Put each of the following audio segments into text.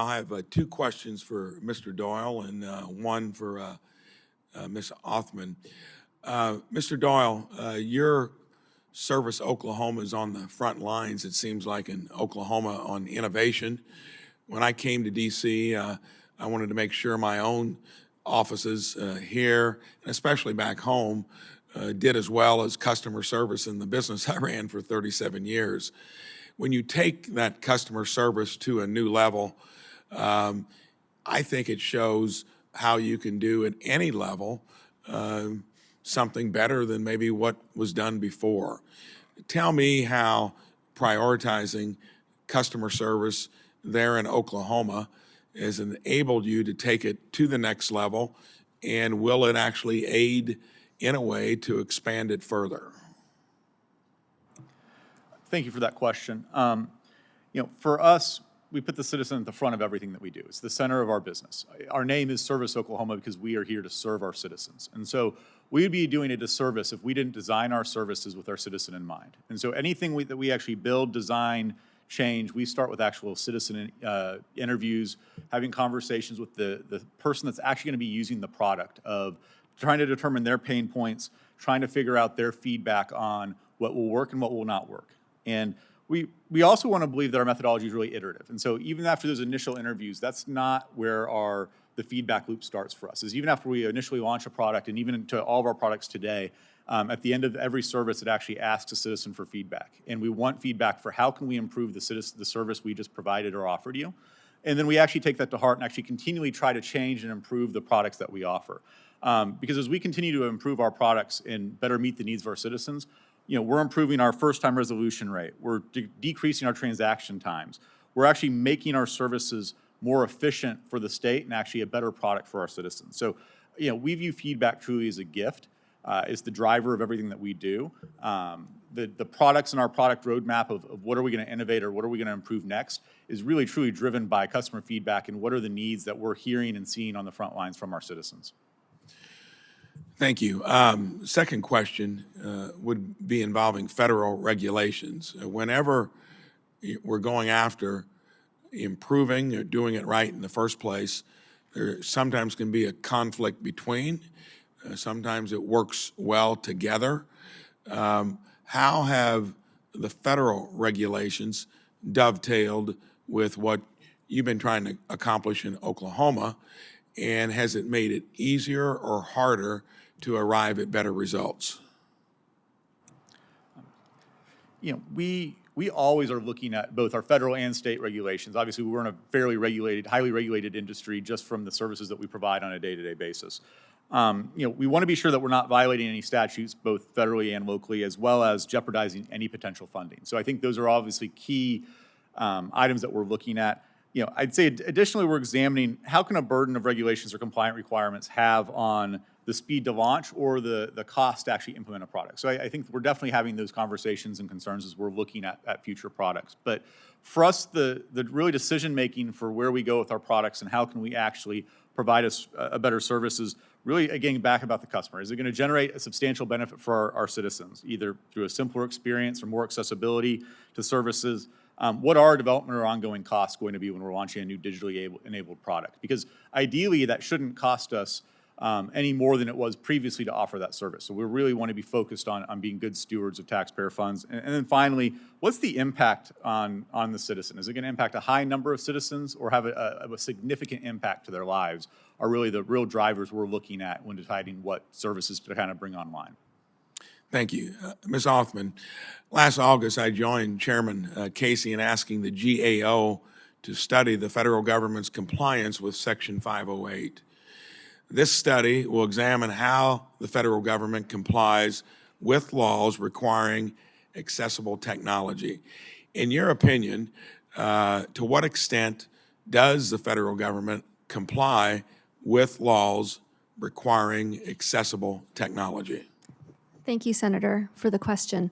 I have two questions for Mr. Doyle and one for Ms. Othman. Mr. Doyle, your service Oklahoma is on the front lines, it seems like, in Oklahoma on innovation. When I came to D.C., I wanted to make sure my own offices here, and especially back home, did as well as customer service in the business I ran for 37 years. When you take that customer service to a new level, I think it shows how you can do at any level something better than maybe what was done before. Tell me how prioritizing customer service there in Oklahoma has enabled you to take it to the next level, and will it actually aid in a way to expand it further? Thank you for that question. For us, we put the citizen at the front of everything that we do. It's the center of our business. Our name is Service Oklahoma because we are here to serve our citizens. And so we would be doing a disservice if we didn't design our services with our citizen in mind. And so anything that we actually build, design, change, we start with actual citizen interviews, having conversations with the person that's actually going to be using the product, of trying to determine their pain points, trying to figure out their feedback on what will work and what will not work. And we also want to believe that our methodology is really iterative. And so even after those initial interviews, that's not where the feedback loop starts for us. Is even after we initially launch a product, and even into all of our products today, at the end of every service, it actually asks a citizen for feedback. And we want feedback for how can we improve the service we just provided or offered you. And then we actually take that to heart and actually continually try to change and improve the products that we offer. Because as we continue to improve our products and better meet the needs of our citizens, we're improving our first-time resolution rate. We're decreasing our transaction times. We're actually making our services more efficient for the state and actually a better product for our citizens. So, we view feedback truly as a gift. It's the driver of everything that we do. The products in our product roadmap of what are we going to innovate or what are we going to improve next is really truly driven by customer feedback and what are the needs that we're hearing and seeing on the front lines from our citizens. Thank you. Second question would be involving federal regulations. Whenever we're going after improving or doing it right in the first place, there sometimes can be a conflict between. Sometimes it works well together. How have the federal regulations dovetailed with what you've been trying to accomplish in Oklahoma, and has it made it easier or harder to arrive at better results? We always are looking at both our federal and state regulations. Obviously, we're in a fairly regulated, highly regulated industry just from the services that we provide on a day-to-day basis. We want to be sure that we're not violating any statutes, both federally and locally, as well as jeopardizing any potential funding. So I think those are obviously key items that we're looking at. I'd say additionally, we're examining how can a burden of regulations or compliant requirements have on the speed to launch or the cost to actually implement a product. So I think we're definitely having those conversations and concerns as we're looking at future products. But for us, the really decision-making for where we go with our products and how can we actually provide us a better service is really, again, back about the customer. Is it going to generate a substantial benefit for our citizens, either through a simpler experience or more accessibility to services? What are our development or ongoing costs going to be when we're launching a new digitally enabled product? Because ideally, that shouldn't cost us any more than it was previously to offer that service. So we really want to be focused on being good stewards of taxpayer funds. And then finally, what's the impact on the citizen? Is it going to impact a high number of citizens or have a significant impact to their lives? Are really the real drivers we're looking at when deciding what services to kind of bring online. Thank you. Ms. Othman, last August I joined Chairman Casey in asking the GAO to study the federal government's compliance with Section 508. This study will examine how the federal government complies with laws requiring accessible technology. In your opinion, to what extent does the federal government comply with laws requiring accessible technology? Thank you, Senator, for the question.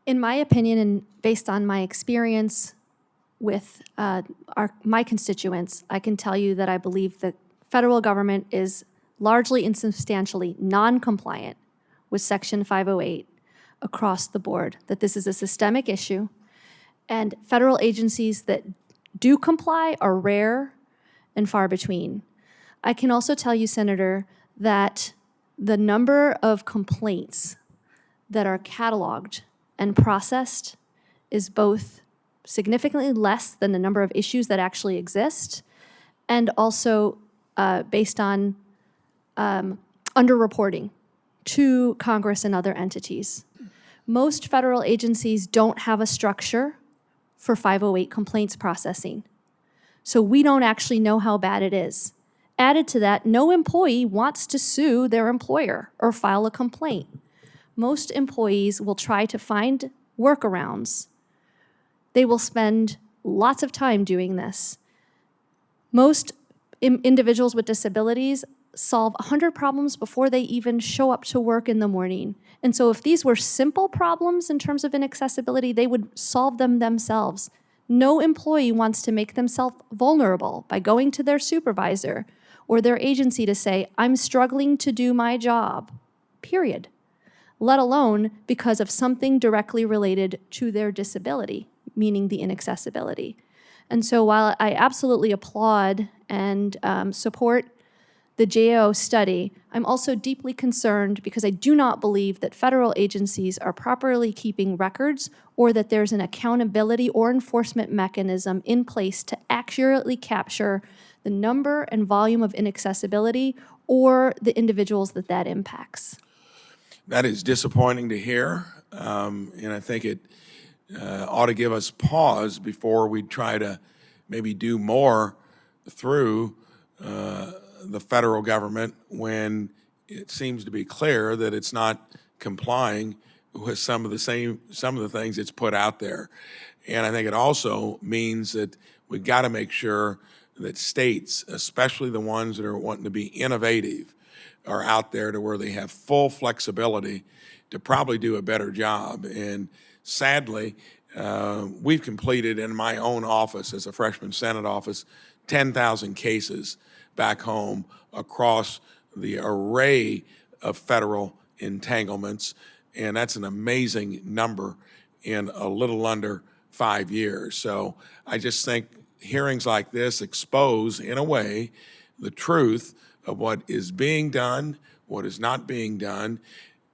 In my opinion, and based on my experience with my constituents, I can tell you that I believe that federal government is largely and substantially non-compliant with Section 508 across the board, that this is a systemic issue, and federal agencies that do comply are rare and far between. I can also tell you, Senator, that the number of complaints that are cataloged and processed is both significantly less than the number of issues that actually exist, and also based on underreporting to Congress and other entities. Most federal agencies don't have a structure for 508 complaints processing. So we don't actually know how bad it is. Added to that, no employee wants to sue their employer or file a complaint. Most employees will try to find workarounds. They will spend lots of time doing this. Most individuals with disabilities solve 100 problems before they even show up to work in the morning. And so if these were simple problems in terms of inaccessibility, they would solve them themselves. No employee wants to make themselves vulnerable by going to their supervisor or their agency to say, I'm struggling to do my job, period. Let alone because of something directly related to their disability, meaning the inaccessibility. And so while I absolutely applaud and support the GAO study, I'm also deeply concerned because I do not believe that federal agencies are properly keeping records or that there's an accountability or enforcement mechanism in place to accurately capture the number and volume of inaccessibility or the individuals that that impacts. That is disappointing to hear, and I think it ought to give us pause before we try to maybe do more through the federal government when it seems to be clear that it's not complying with some of the things it's put out there. And I think it also means that we've got to make sure that states, especially the ones that are wanting to be innovative, are out there to where they have full flexibility to probably do a better job. And sadly, we've completed in my own office as a freshman Senate office 10,000 cases back home across the array of federal entanglements, and that's an amazing number in a little under 5 years. So I just think hearings like this expose, in a way, the truth of what is being done, what is not being done.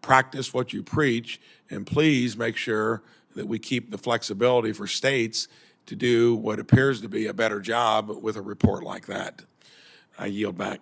Practice what you preach, and please make sure that we keep the flexibility for states to do what appears to be a better job with a report like that. I yield back.